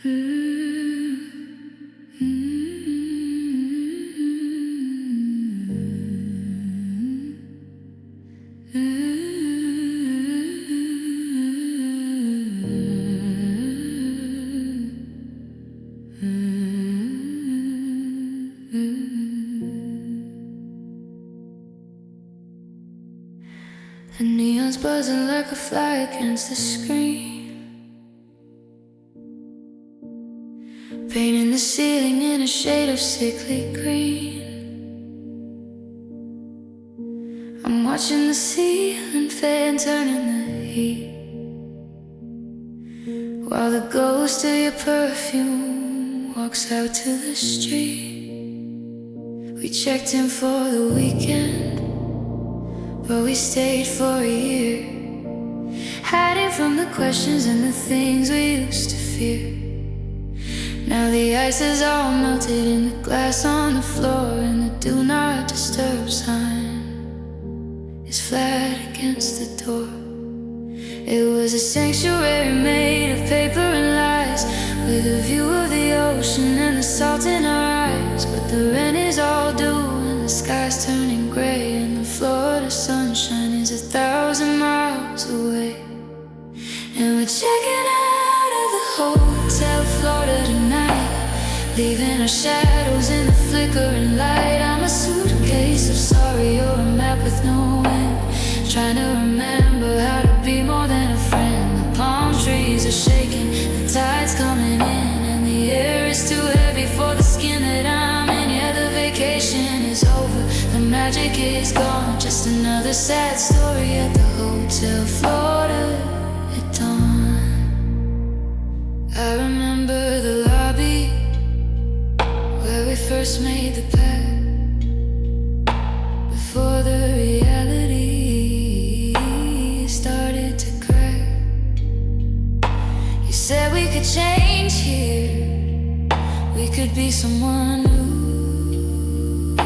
The neon's buzzing like a fly against the screen, painting the ceiling in a shade of sickly green. I'm watching the ceiling fan turning the heat, while the ghost of your perfume walks out to the street. We checked in for the weekend, but we stayed for a year, hiding from the questions and the things we used to fear. Now the ice is all melted in the glass on the floor, and the do not disturb sign is flat against the door. It was a sanctuary made of paper and lies, with a view of the ocean and the salt in our eyes. But the rent is all due and the sky's turning gray, and the Florida sunshine is 1,000 miles away. And we're checking out of the Hotel Florida tonight, leaving our shadows in the flickering light. I'm a suitcase of sorry, you're a map with no end, trying to remember how to be more than a friend. The palm trees are shaking, the tide's coming in, and the air is too heavy for the skin that I'm in. Yeah, the vacation is over, the magic is gone, just another sad story at the Hotel Florida at dawn. I remember the lobby where we first made the pact, before the reality started to crack. You said we could change here, we could be someone new,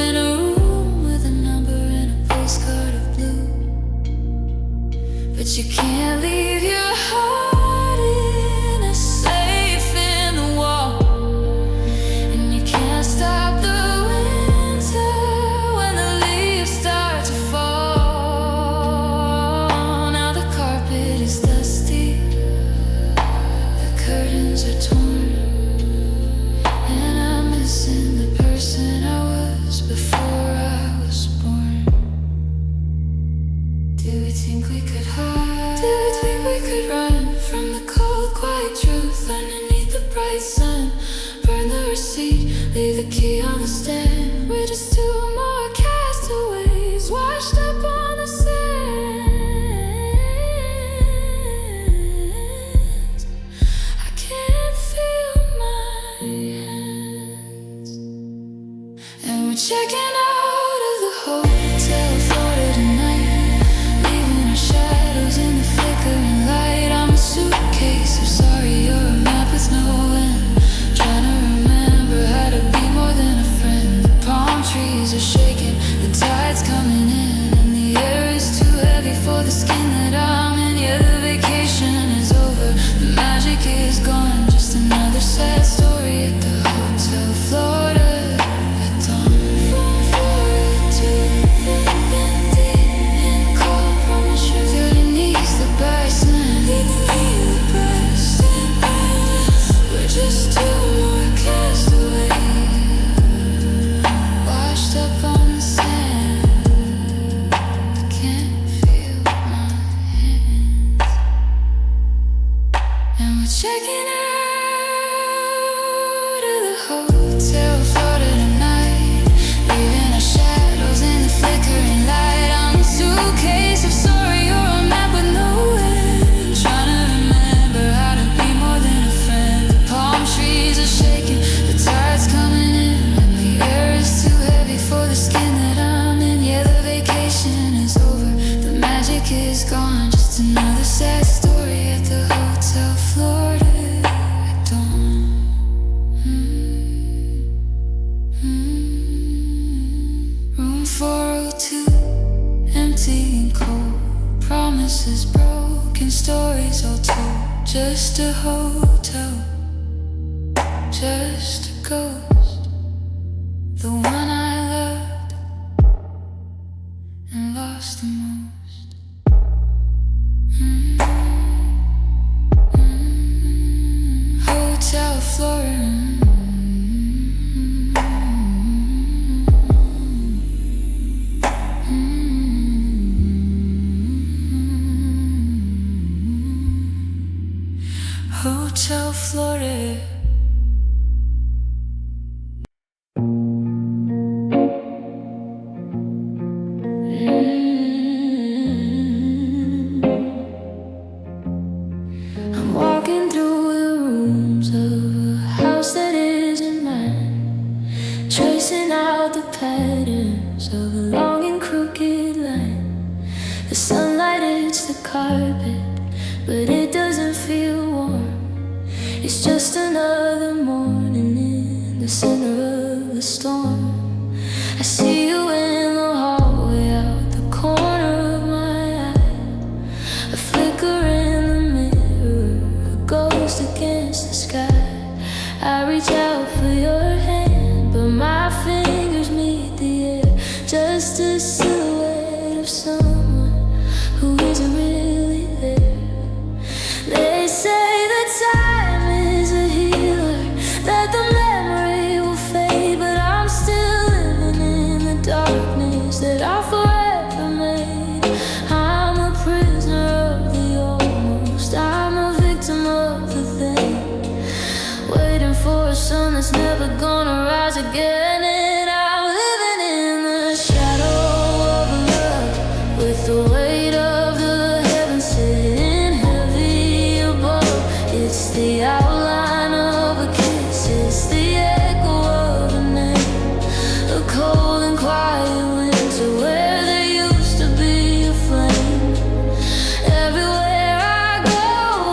in a room with a number and a postcard of blue. But you can't leave your heart in a safe in the wall, and you can't stop the winter when the leaves start to fall. Now the carpet is dusty, the curtains are torn, and I'm missing the person I was before I was born. Do we think we could hide? Do we think we could run from the cold, quiet truth underneath the bright sun? Burn the receipt, leave the key on the stand. We're just two more castaways washed up on the sands. I can't feel my hands, and we're checking out of the Hotel Florida tonight, leaving our shadows in the flickering light. I'm a suitcase of sorry, you're a map with no end, trying to remember how to be more than a friend. The palm trees are shaking, the tide's coming in, and the air is too heavy for the skin that I'm in. Yeah, the vacation is over, the magic is gone, just another sad story at the Hotel Florida at dawn. From Florida to Infinity, in cold, promise you girl, your knees, the bison, leaving me the best. We're just two more castaways washed up on the sand. I can't feel my hands, and we're checking out of the Hotel Florida tonight, leaving our shadows in the flickering light. I'm a suitcase of sorry, you're a map with no end, trying to remember how to be more than a friend. The palm trees are shaking, the tide's coming in, and the air is too heavy for the skin that I'm in. Yeah, the vacation is over, the magic is gone, just another sad story at the Hotel Florida at dawn. just a hotel, just a ghost, the one I loved and lost the most. Hotel Florida. Hotel Florida. I'm walking through the rooms of a house that isn't mine, tracing out the patterns of a long and crooked line. The sunlight hits the carpet, but it doesn't feel warm. It's just another morning in the center of a storm. I see you in the hallway out the corner of my eye, a flicker in the mirror, a ghost against the sky. I reach out for your hand, but my fingers meet the air, just a silhouette of someone who isn't really there. They say that time is a healer, that the memory will fade, but I'm still living in the darkness that I forever made. I'm a prisoner of the almost, I'm a victim of the thing, waiting for a sun that's never gonna rise again. And I'm living in the shadow of love, with the weight of the heavens sitting heavy above. It's the outline of a kiss, it's the echo of a name, a cold and quiet winter where there used to be a flame. Everywhere I go,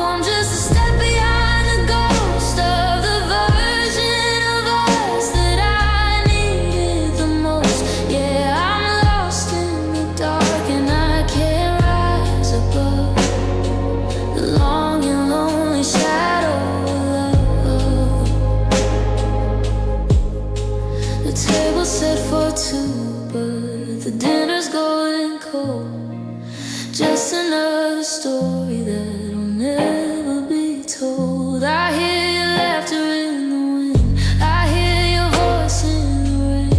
I'm just a step behind the ghost of the version of us that I needed the most. Yeah, I'm lost in the dark and I can't rise above the long and lonely shadow of love. The table's set for two, but the dinner's going cold. Just another story that'll never be told. I hear your laughter in the wind, I hear your voice in the rain,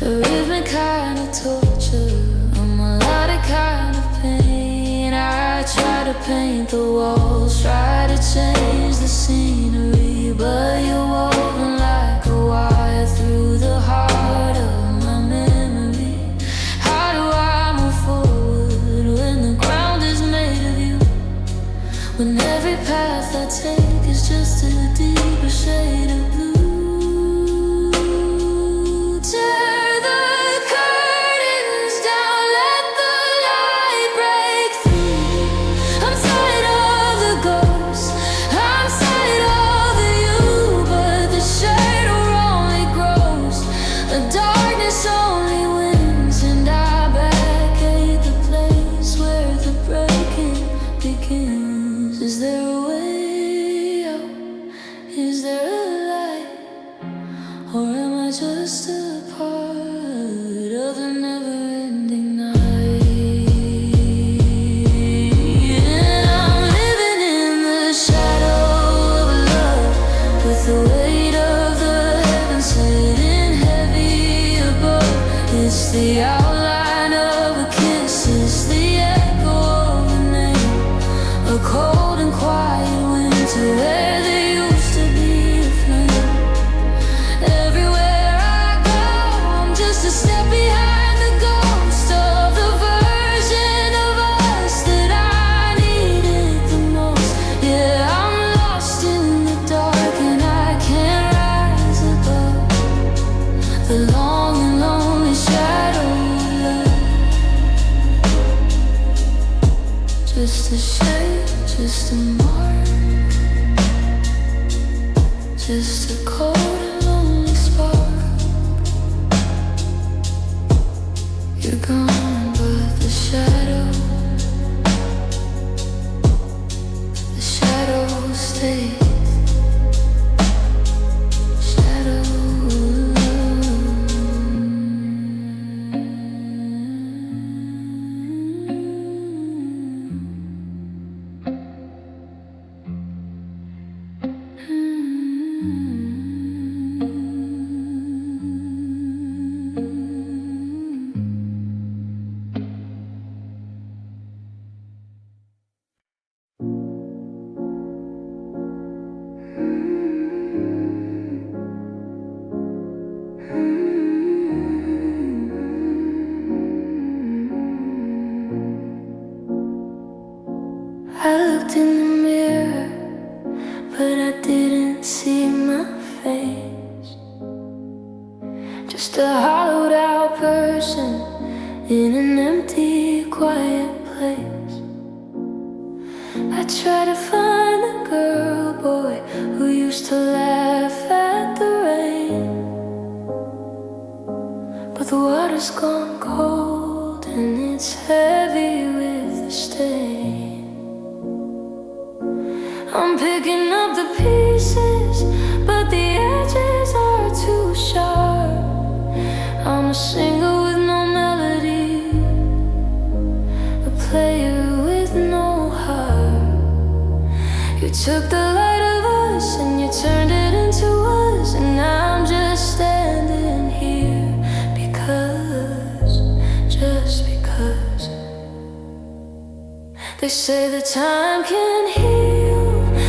a rhythmic kind of torture, a melodic kind of pain. I try to paint the walls, try to change the scenery, but you're woven like a wire through the heart of my memory. How do I move forward when the ground is made of you, when every path I take is just a deeper shade of blue? Tear the curtains down, let the light break through. I'm tired of the ghosts, I'm tired of the you, but the shadow only grows, the darkness only wins, and I back at the place where the breaking begins. Is there a way out? Is there a light? Or am I just a part of the never-ending night? And I'm living in the shadow of love, with the weight of the heavens sitting heavy above. It's the outline of a kiss, it's the echo of a name, a cold and quiet winter where there used to be a flame. Everywhere I go, I'm just a step behind the ghost of the version of us that I needed the most. Yeah, I'm lost in the dark and I can't rise above the long and lonely shadow of love. Just a shade, just a mark, just a cold and lonely spark. You're gone, but the shadow safe. Shadow I looked in the mirror, but I didn't see my face. Just a hollowed out person in an empty, quiet place. I tried to find the girl, boy, who used to laugh at the rain. But the water's gone cold and it's heavy with the stain. I'm picking up the pieces, but the edges are too sharp. I'm a singer with no melody, a player with no heart. You took the light of us and you turned it into us, and now I'm just standing here because, just because. They say that time can heal.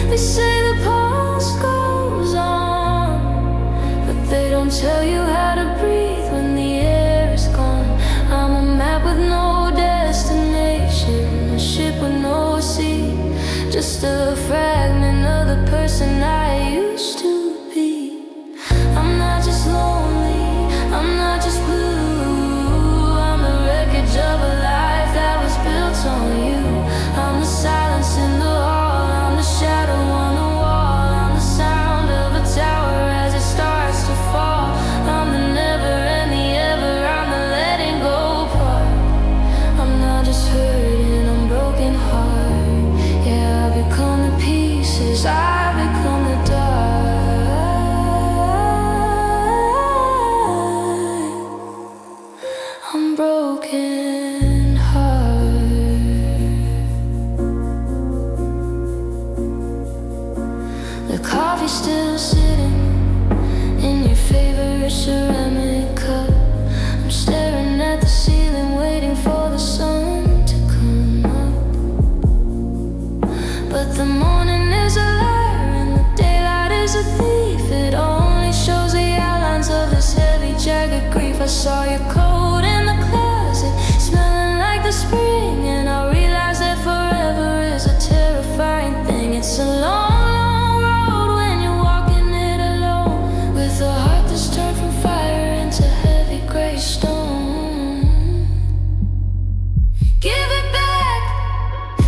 They say the past goes on, but they don't tell you how to breathe when the air is gone. I'm a map with no destination, a ship with no sea, just a fragment of the person I used to be. I'm not just lonely, I'm not just blue, I'm the wreckage of a life that was built on you. I'm the silence in the hall, I'm the shadow on the wall, I'm the sound of a tower as it starts to fall. I'm the never and the ever, I'm the letting go part. I'm not just hurting, I'm broken heart. Yeah, I become the pieces, I become the dark. I'm broken heart. The coffee's still sitting in your favorite ceramic cup. I'm staring at the ceiling, waiting for the sun to come up. But the morning is a liar and the daylight is a thief. It only shows the outlines of this heavy, jagged grief. I saw your coat in the closet, smelling like the spring, and I realized that forever is a terrifying thing. It's a long road when you're walking it alone, with a heart that's turned from fire into heavy gray stone. Give it back,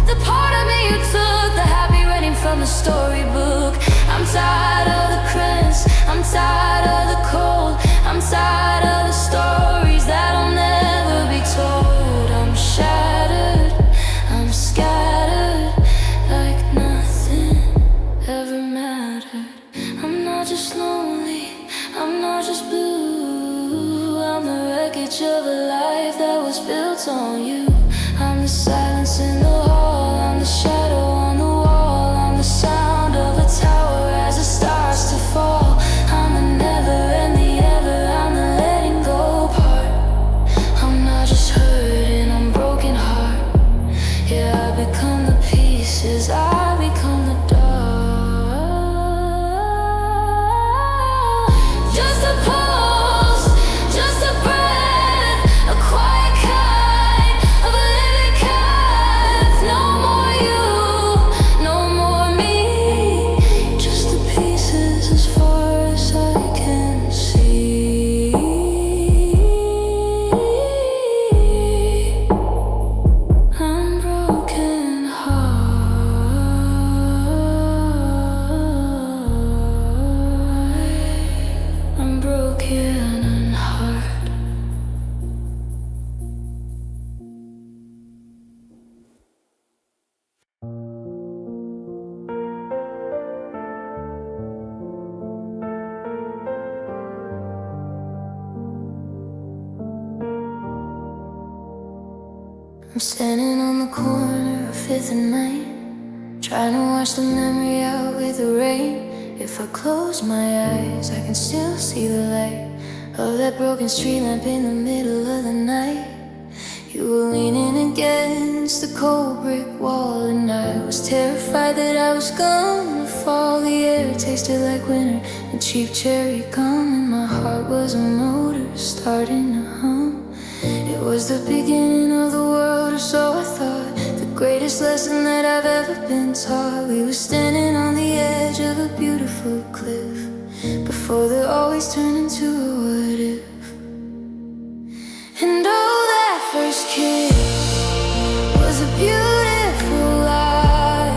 the part of me you took, the happy writing from the storybook. I'm tired of the credits, I'm tired of the cold, I'm tired of the stories that I'm standing on the corner of 5th and Main, trying to wash the memory out with the rain. If I close my eyes, I can still see the light of that broken street lamp in the middle of the night. You were leaning against the cold brick wall, and I was terrified that I was gonna fall. The air tasted like winter and cheap cherry gum, and my heart was a motor starting to hum. It was the beginning of the world, or so I thought, the greatest lesson that I've ever been taught. We were standing on the edge of a beautiful cliff, before they always turned into a what if. And oh, that first kiss was a beautiful lie,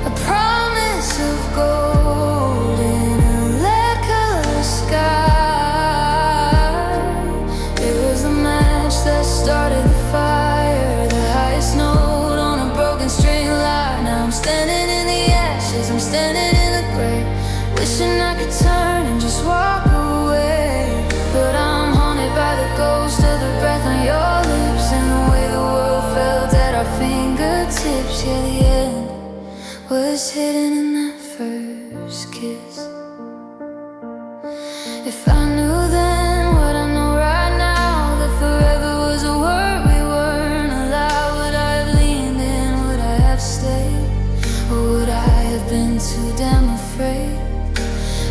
a promise of gold in a lead-colored sky. It was the match that started the fire, the highest note on a broken string line. Now I'm standing in the ashes, I'm standing in the gray, wishing I could turn and just walk away. But I'm haunted by the ghost of the breath on your lips, and the way the world felt at our fingertips. Yeah, the end was hidden in that first kiss. If I knew then what I know right now, that forever was a word we weren't allowed, would I have leaned in, would I have stayed, or would I have been too damn afraid?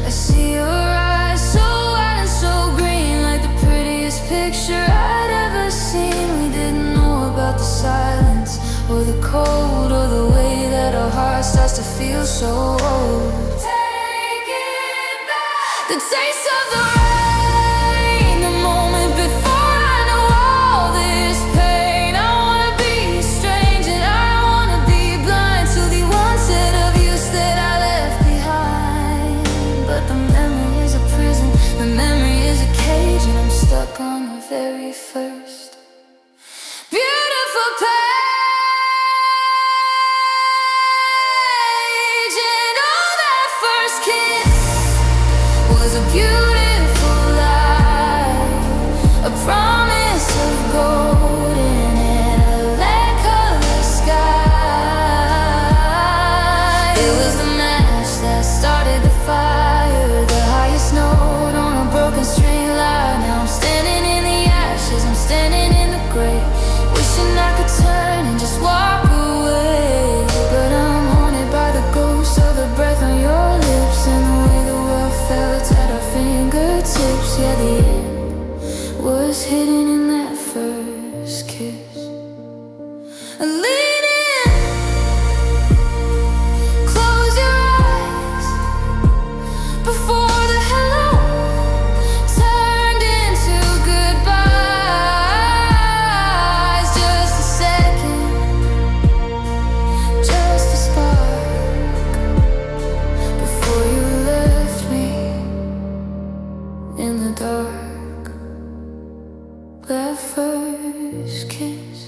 I see your eyes so wide and so green, like the prettiest picture I'd ever seen. We didn't know about the silence, or the cold, or the way that our heart starts to feel so old. Take it back, the taste of the rain, the moment before I know all this pain. I wanna be strange and I wanna be blind to the one set of use that I left behind. But the memory is a prison, the memory is a cage, and I'm stuck on the very first beautiful page. And oh, that first kiss was a beautiful lie, a promise of golden in a lead-colored sky. It was the match that started the fire, the highest note on a broken string line. Now I'm standing in the ashes, I'm standing in the gray, wishing I could turn and just walk away. But I'm haunted by the ghost of the breath on your lips, and the way the world felt at our fingertips. Yeah, the end was hidden in that first kiss. Lean in, close your eyes, before the hello turned into goodbyes. Just a second, just a spark, before you left me in the dark. That first kiss,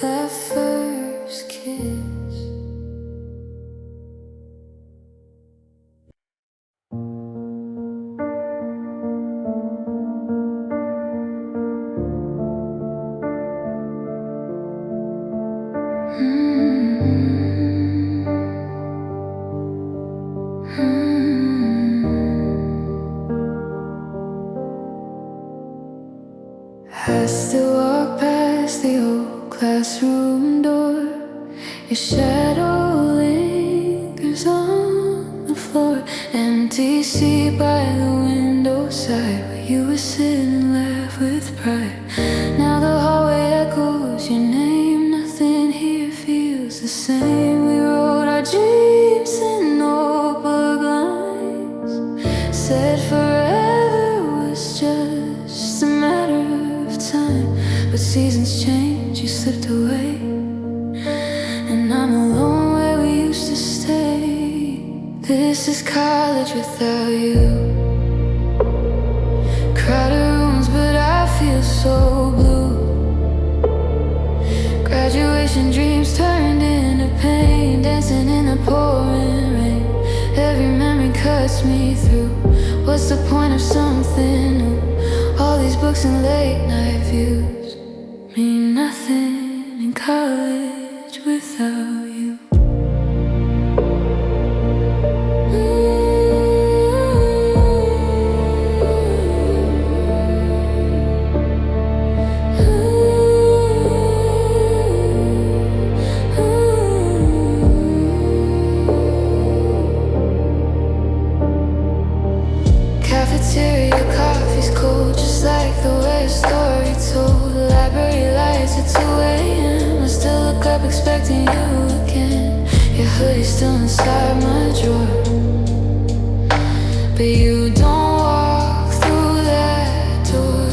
that first kiss. I still walk past the old classroom door. Your shadow lingers on the floor. Empty seat by the window side, where you would sit and laugh with pride. Now the hallway echoes your name. Nothing here feels the same. We wrote our dreams in notebook lines, said forever was just a matter of time. But seasons change, you slipped away, and I'm alone where we used to stay. This is college without you. Crowded rooms, but I feel so blue. Graduation dreams turned into pain, dancing in the pouring rain. Every memory cuts me through. What's the point of something new? All these books and late night views mean nothing in college without you. Cafeteria coffee's cold, just like the way a story told. Library lights at 2 a.m. I still look up expecting you again. Your hoodie's still inside my drawer, but you don't walk through that door.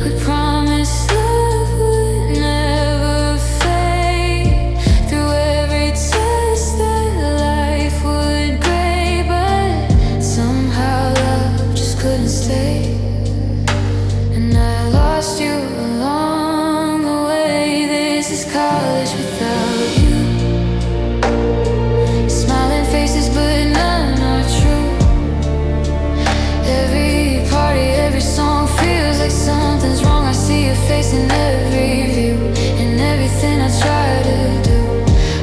We promised love would never fade. Through every test that life would grade, but somehow love just couldn't stay. And I lost you along the way. This is college without you. Smiling faces but none are true. Every party, every song feels like something's wrong. I see your face in every view, in everything I try to do.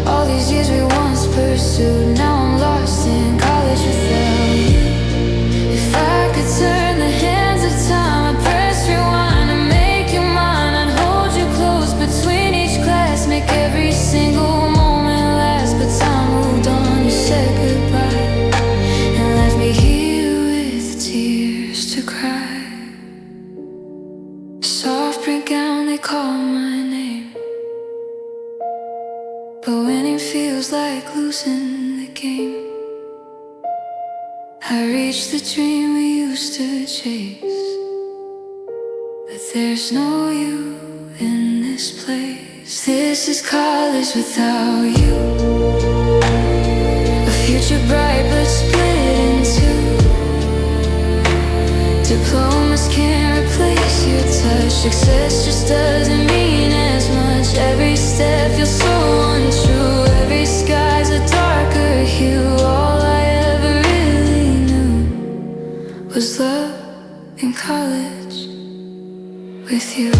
All these years we once pursued, now I'm lost in college without you. If I could turn the hands of time, I'd press rewind and make you mine. I'd hold you close between each class, make every single moment last. But time moved on, you said goodbye, and left me here with tears to cry. Soft print gown, they call my name, but winning feels like losing the game. I reached the dream we used to chase, but there's no you in this place. This is college without you. A future bright but split in two. Diplomas can't replace your touch. Success just doesn't mean as much. Every step feels so untrue. Every sky's a darker hue. All I ever really knew was love in college with you.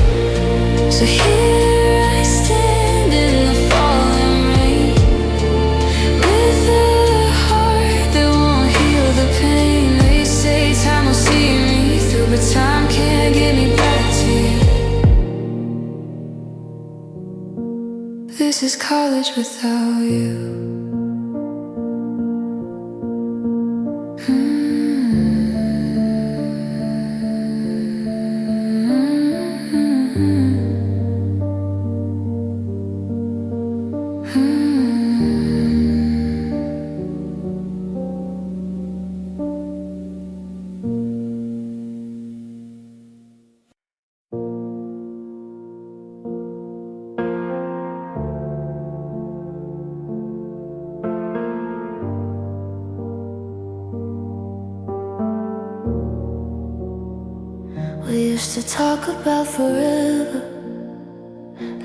So here I stand in the falling rain, with a heart that won't heal the pain. They say time will see me through, but time can't get me back to you. This is college without you. We used to talk about forever,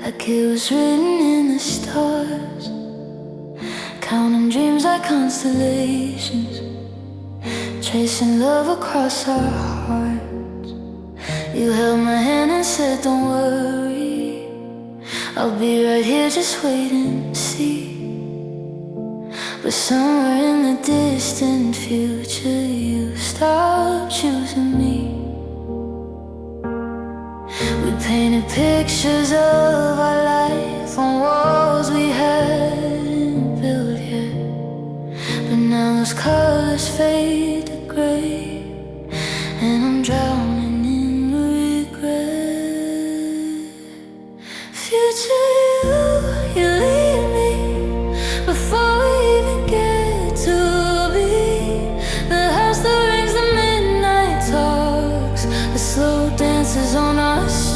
like it was written in the stars. Counting dreams like constellations, tracing love across our hearts. You held my hand and said, don't worry, I'll be right here, just wait and see. But somewhere in the distant future, you stopped choosing me. We painted pictures of our life on walls we hadn't built yet, but now those colors fade to gray, and I'm drowning in regret. Future you leave me before we even get to be the house that rings the midnight talks, the slow dances on our street.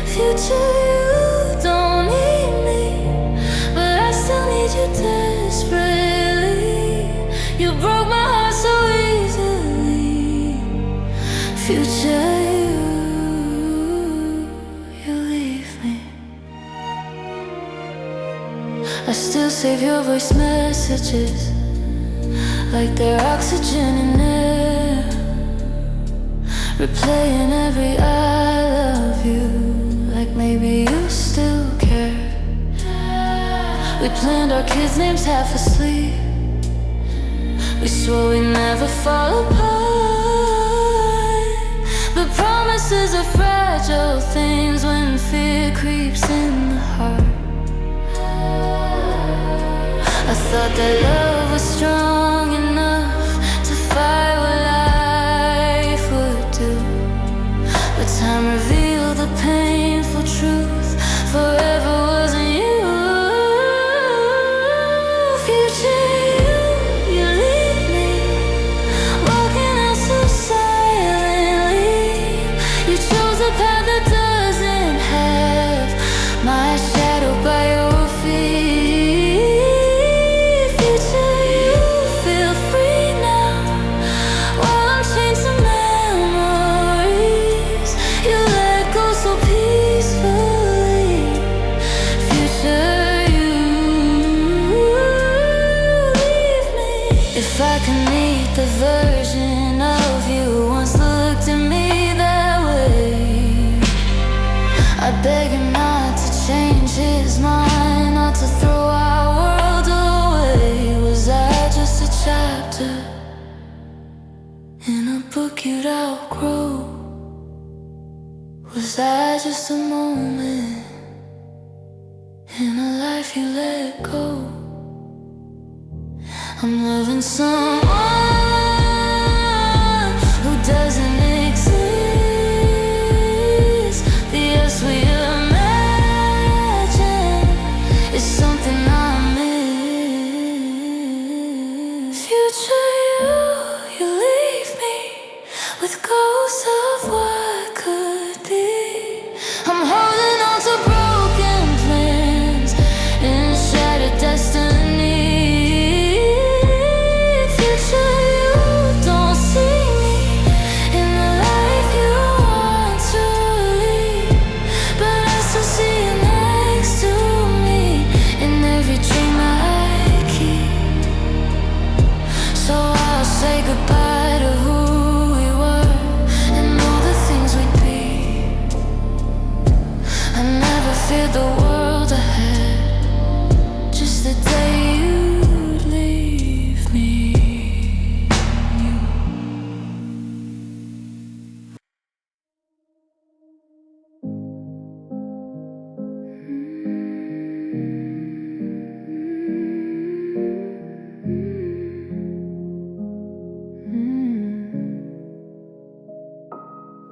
Future, you don't need me, but I still need you desperately. You broke my heart so easily. Future, you leave me. I still save your voice messages like they're oxygen in air. replaying every I love you, like maybe you still care. We planned our kids' names half asleep. We swore we'd never fall apart, but promises are fragile things when fear creeps in the heart. I thought that love was strong enough to fight what life would do, but time revealed the painful truth. Forever wasn't you. Future you leave me, walking out so silently. You chose a path that doesn't have my shadow by your feet. Future you feel free now, while I'm chained to memories. You let go so peacefully. Future you leave me. If I could meet the version of you once looked at me that way, I beg him not to change his mind, not to throw our world away. Was I just a chapter in a book you'd outgrow? Was I just a moment in a life you let go? I'm loving someone who doesn't exist. The us we imagine is something I miss. Future you leave me with ghosts of what could be. I'm holding on to broken plans and shattered destiny. Future you don't see me in the life you want to lead, but I still see you next to me in every dream I keep. So I'll say goodbye to who we were and all the things we'd be. I never feared the world ahead, just the day you'd leave me.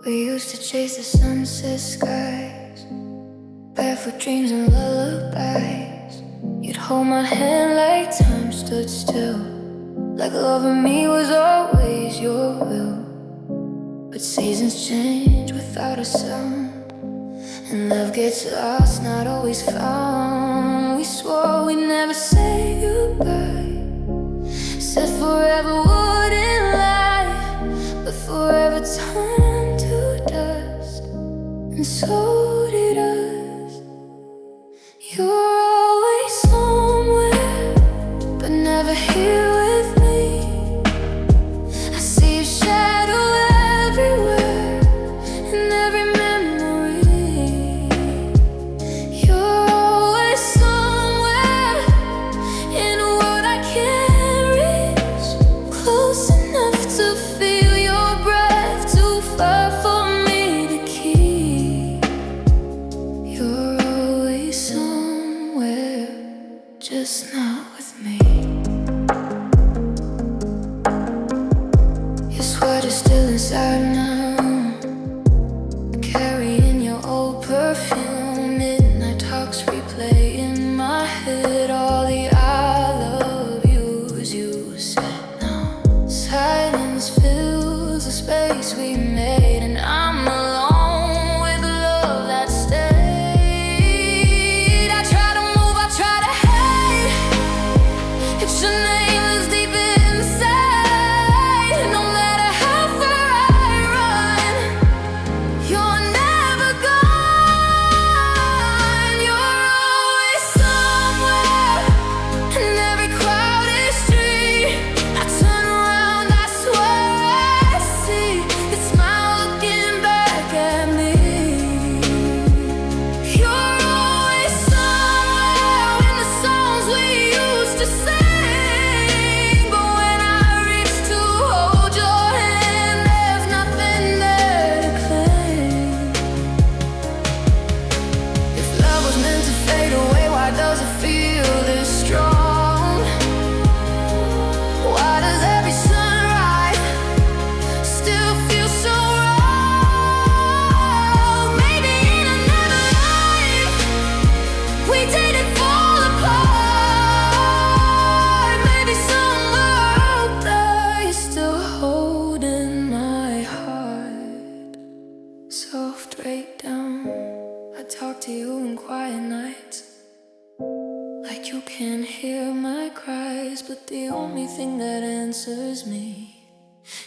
We used to chase the sunset skies, barefoot dreams and lullabies. You'd hold my hand like time stood still, like loving me was always your will. But seasons change without a sound, and love gets lost, not always found. We swore we'd never say goodbye, said forever wouldn't lie, but forever turned to dust, and so did us. You're always somewhere, but never here with me. I see your shadow everywhere, in every memory. You're always somewhere, in a world I can't reach, close enough to feel your breath, too far for me to keep. You're always somewhere, just not with me. Your sweat is still inside now, carrying your old perfume. Midnight talks replay in my head, all the I love yous you said now. Silence fills the space we made, and I'm alone with love that stayed. I try to move, I try to hate, it's your name that's deep inside. No matter how far I run, you're never gone. talk to you in quiet nights, like you can't hear my cries. But the only thing that answers me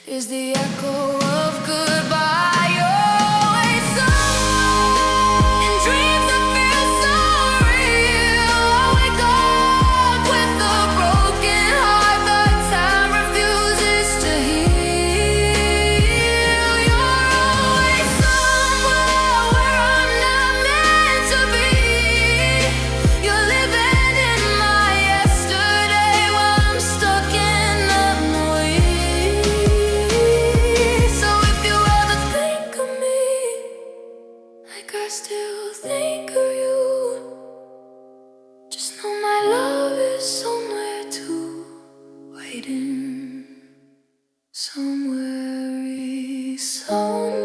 is the echo of goodbye. You're always somewhere in dreams that feel so real. I wake up with a broken heart that time refuses to heal. You're always somewhere where I'm not meant to be. You're living in my yesterday while I'm stuck in memory. So if you ever think of me like I still think of you, just know my love is somewhere too, waiting somewhere, somewhere.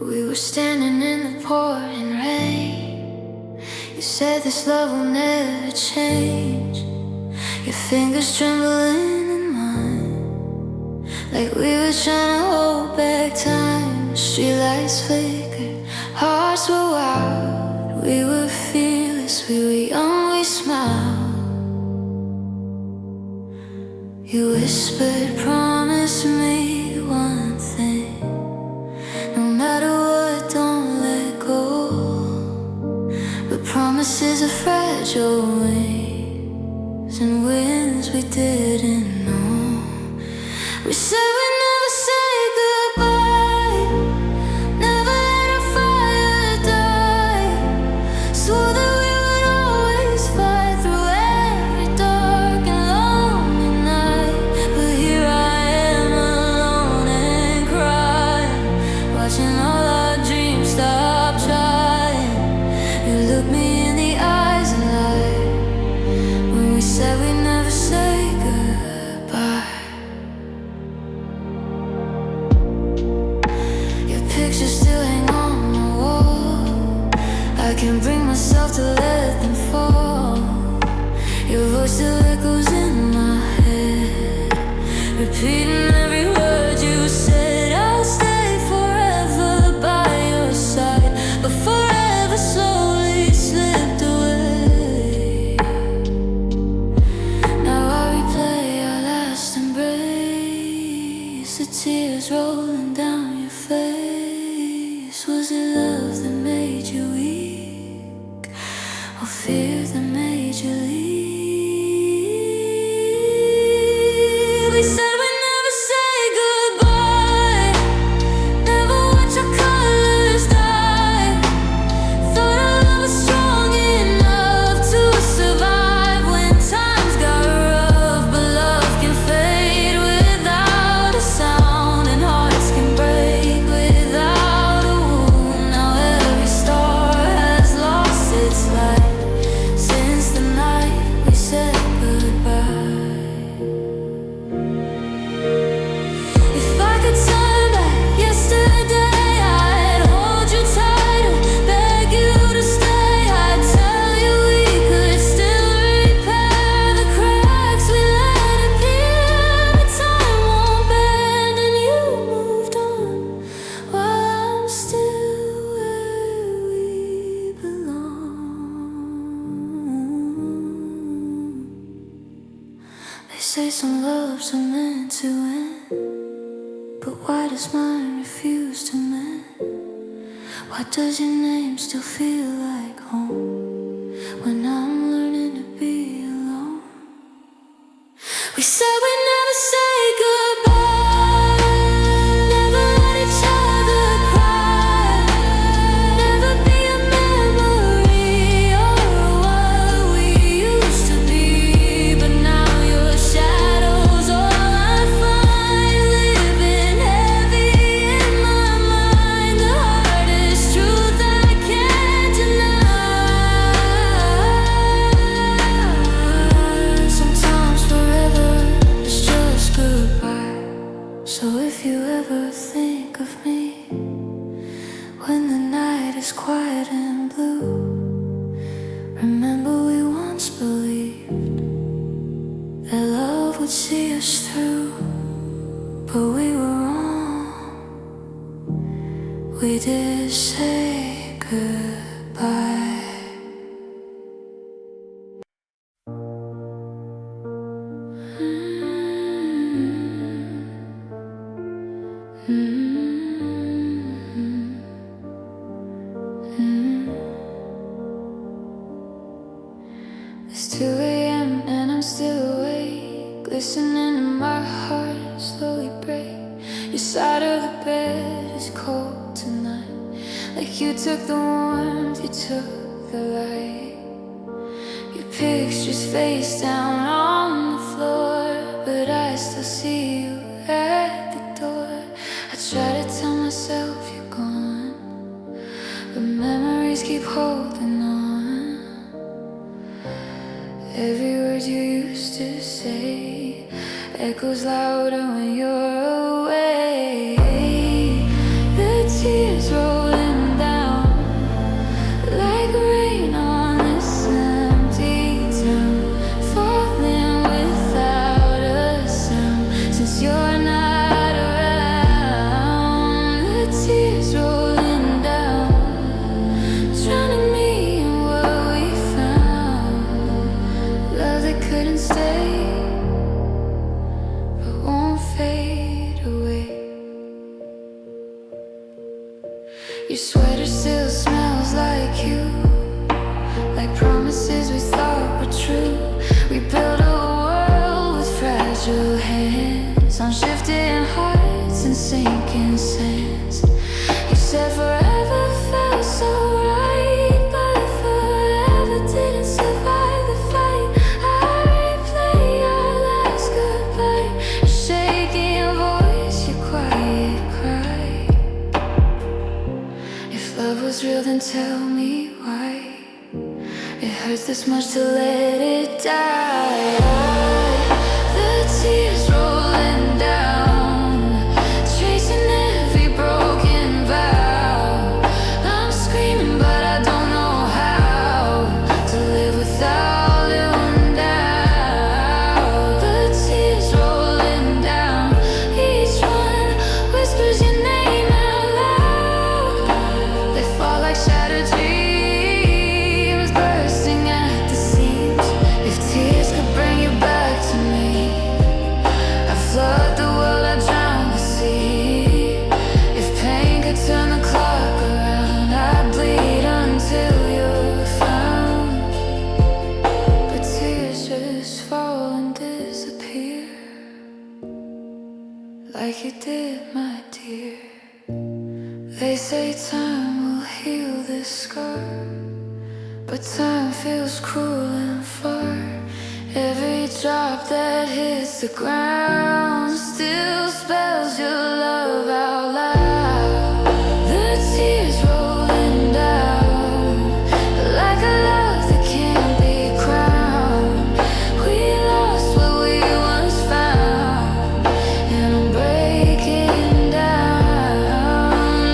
We were standing in the pouring rain. You said this love will never change. Your fingers trembling in mine, like we were trying to hold back time. Streetlights flickered, hearts were wild. We were fearless, we were young, we smiled. You whispered, promise me one thing, no matter what, don't let go. But promises are fragile wings, and winds we didn't know. We said we'd never say goodbye, never let our fire die. Swore that we would always fight through every dark and lonely night. But here I am alone and crying, watching all our dreams stop trying. You looked me in the eyes and lied when we said we'd never say goodbye. Your pictures still hang on my wall. I can't bring myself to let them fall. Your voice still echoes in my head, repeating every word you said. I'll stay forever by your side, but forever slowly slipped away. Now I replay our last embrace, the tears rolling down your face. Was it love that made you weak, or fear that made you leave? We said we'd never say goodbye, never watch our colors die. Thought our love was strong enough to survive when times got rough. But love can fade without a sound, and hearts can break without a wound. Now every star has lost its light since the night we said goodbye. If I could turn back yesterday, I'd hold you tight and beg you to stay. I'd tell you we could still repair the cracks we let appear. But time won't bend and you moved on, while I'm still where we belong. They say some loves are meant to end, but why does mine refuse to mend? Why does your name still feel like home when I'm learning to be alone? We said we'd never say goodbye, never let each other cry, never be a memory or what we used to be. But now your shadow's all I find, living heavy in my mind. The hardest truth I can't deny. So if you ever think of me when the night is quiet and blue, remember we once believed that love would see us through. But we were wrong, we did say goodbye. It's 2 a.m. and I'm still awake, listening to my heart slowly break. Your side of the bed is cold tonight, like you took the warmth, you took the light. Your picture's face down on the floor, but I still see you at the door. I try to tell myself you're gone, but memories keep holding on. Every word you used to say echoes louder when you're away. The tears rolling down like rain on this empty town, falling without a sound since you're not around. The tears rolling down, drowning me in what we found. Love that couldn't stay, but won't fade away. Your sweater still smells like you, like promises we thought were true. We built a world with fragile hands, on shifting hearts and sinking sands. You said forever felt so right, but forever didn't survive the fight. I replay our last goodbye, your shaking voice, your quiet cry. If love was real, then tell me why it hurts this much to let it die. The tears rolling down, chasing every broken vow. I'm screaming, but I don't know how to live without you now. The tears rolling down, each one whispers your name out loud. They fall like shattered dreams, bursting at the seams. If tears could bring you back to me, I'd flood the world, I'd drown the sea. If pain could turn the clock around, I'd bleed until you're found. But tears just fall and disappear, like you did, my dear. They say time will heal this scar, but time feels cruel and far. Every drop that hits the ground still spells your love out loud. The tears rolling down, like a love that can't be crowned. We lost what we once found, and I'm breaking down.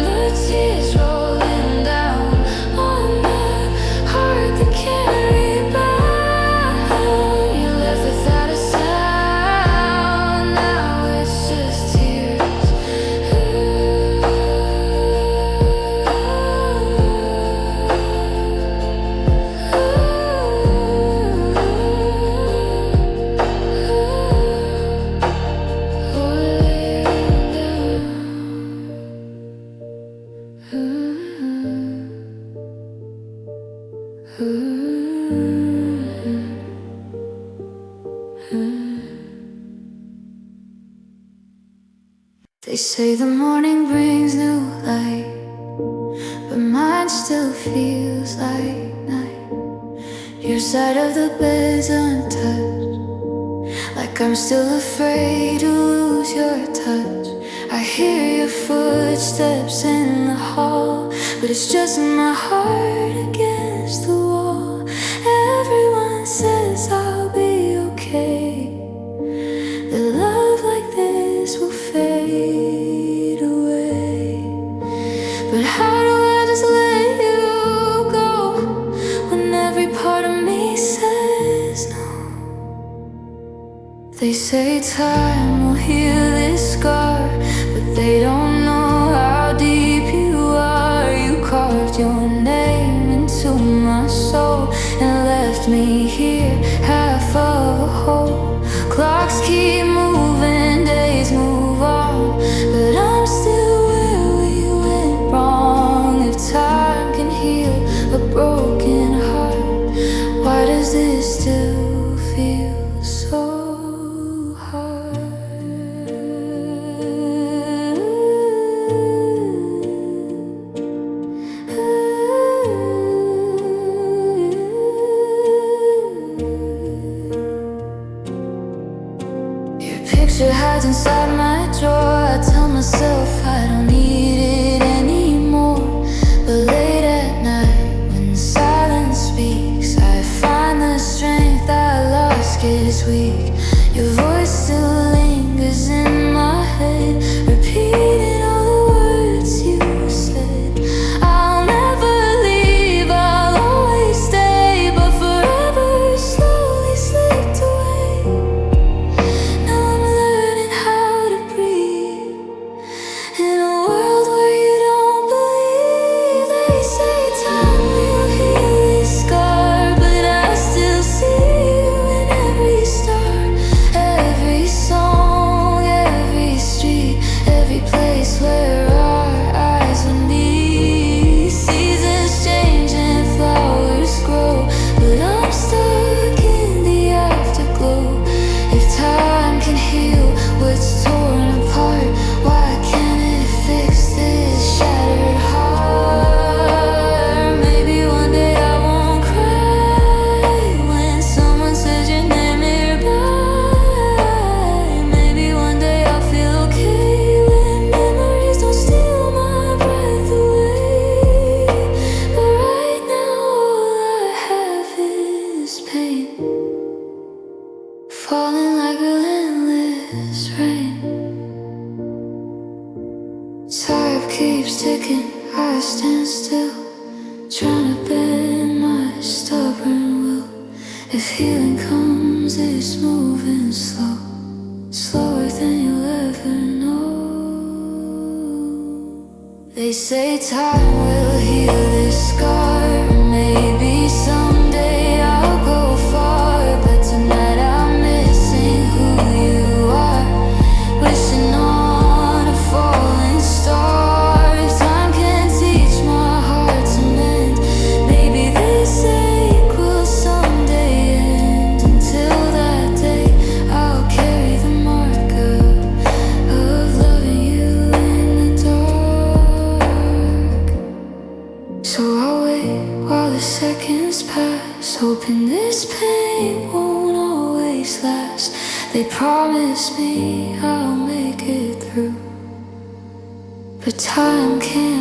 The tears rolling down on the heart that can't rebound. You left without a sound, now it's just tears. They say the morning brings new light, but mine still feels like night. Your side of the bed's untouched, like I'm still afraid to lose your touch. I hear your footsteps in the hall, but it's just my heart against the wall. Everyone says I'll be okay, that love like this will fade. But how do I just let you go when every part of me says no? They say time will heal this scar, but they don't know how deep you are. You carved your name into my soul and left me here, half of a hole. Clocks keep moving, days move on, but I'm still where we went wrong. If time can heal a broken heart, why does this still feel so hard? Your picture hides inside my drawer. I tell myself I don't need it anymore. But late at night, when silence speaks, I find the strength I lost gets weak. Your voice still lingers in my head, repeating all the words you said. I'll never leave, I'll always stay, but forever slowly slipped away. Now I'm learning how to breathe in a world where you don't believe. They say time will heal this scar, but I still see you in every star, every song, every street, every place where our eyes would meet. Seasons change and flowers grow, but I'm stuck in the afterglow. If time can heal what's torn apart, why can't it fix this shattered heart? Maybe one day I won't cry when someone says your name nearby. Maybe one day I'll feel okay when memories don't steal my breath away. But right now all I have is pain, falling like relentless rain. Time keeps ticking, I stand still, trying to bend my stubborn will. If healing comes, it's moving slow, slower than you'll ever know. They say time will heal this scar, maybe someday I'll go far, but tonight I'm missing who you are, wishing on a falling star. If time can teach my heart to mend, maybe this ache will someday end. Until that day, I'll carry the mark of loving you in the dark. So I'll wait while the seconds pass, hoping this pain won't always last. They promise me I'll make it through, but time can't